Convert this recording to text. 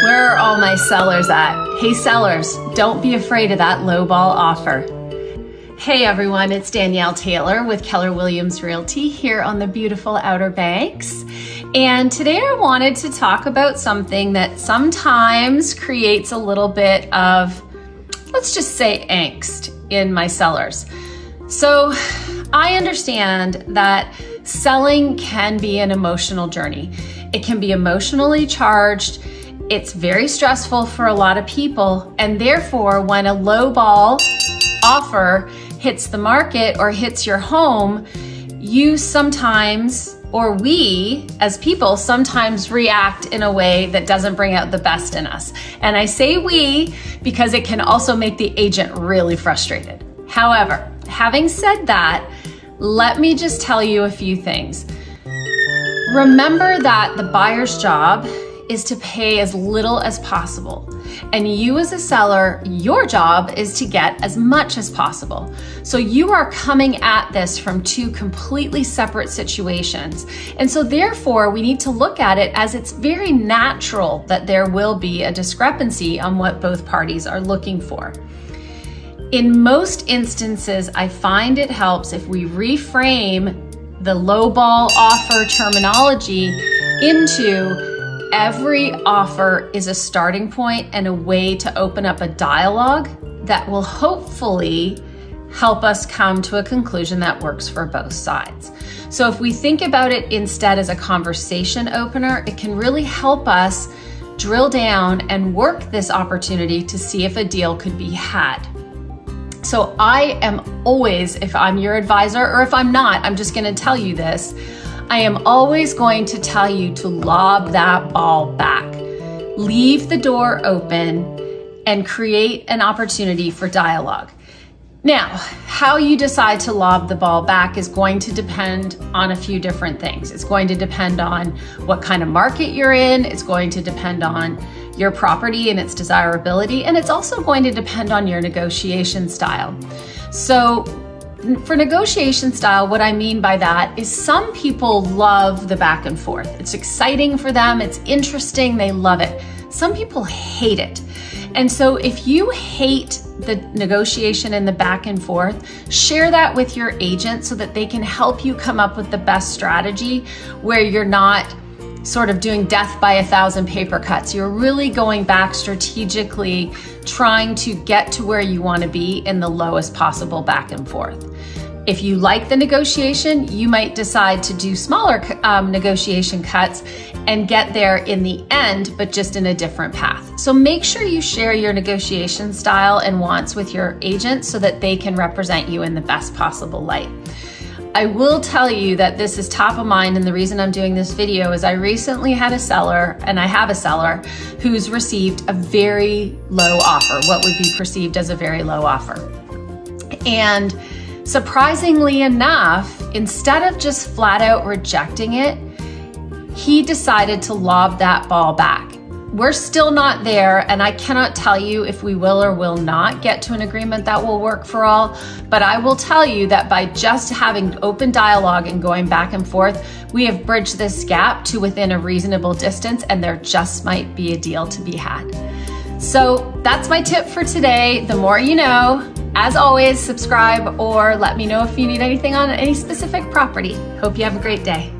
Where are all my sellers at? Hey sellers, don't be afraid of that lowball offer. Hey everyone, it's Danielle Taylor with Keller Williams Realty here on the beautiful Outer Banks. And today I wanted to talk about something that sometimes creates a little bit of, let's just say, angst in my sellers. So I understand that selling can be an emotional journey. It can be emotionally charged. It's very stressful for a lot of people, and therefore when a lowball offer hits the market or hits your home, you sometimes, or we as people sometimes react in a way that doesn't bring out the best in us. And I say we because it can also make the agent really frustrated. However, having said that, let me just tell you a few things. Remember that the buyer's job is to pay as little as possible. And you as a seller, your job is to get as much as possible. So you are coming at this from two completely separate situations. And so therefore, we need to look at it as it's very natural that there will be a discrepancy on what both parties are looking for. In most instances, I find it helps if we reframe the lowball offer terminology into every offer is a starting point and a way to open up a dialogue that will hopefully help us come to a conclusion that works for both sides. So if we think about it instead as a conversation opener, it can really help us drill down and work this opportunity to see if a deal could be had. So I am always, if I'm your advisor or if I'm not, I'm just gonna tell you this, I am always going to tell you to lob that ball back. Leave the door open and create an opportunity for dialogue. Now, how you decide to lob the ball back is going to depend on a few different things. It's going to depend on what kind of market you're in. It's going to depend on your property and its desirability. And it's also going to depend on your negotiation style. So for negotiation style, what I mean by that is some people love the back and forth. It's exciting for them, it's interesting, they love it. Some people hate it. And so if you hate the negotiation and the back and forth, share that with your agent so that they can help you come up with the best strategy where you're not sort of doing death by 1,000 paper cuts. You're really going back strategically, trying to get to where you want to be in the lowest possible back and forth. If you like the negotiation, you might decide to do smaller negotiation cuts and get there in the end, but just in a different path. So make sure you share your negotiation style and wants with your agent so that they can represent you in the best possible light. I will tell you that this is top of mind, and the reason I'm doing this video is I recently had a seller, and I have a seller, who's received a very low offer, what would be perceived as a very low offer. And surprisingly enough, instead of just flat out rejecting it, he decided to lob that ball back. We're still not there, and I cannot tell you if we will or will not get to an agreement that will work for all, but I will tell you that by just having open dialogue and going back and forth, we have bridged this gap to within a reasonable distance, and there just might be a deal to be had. So that's my tip for today. The more you know. As always, subscribe or let me know if you need anything on any specific property. Hope you have a great day.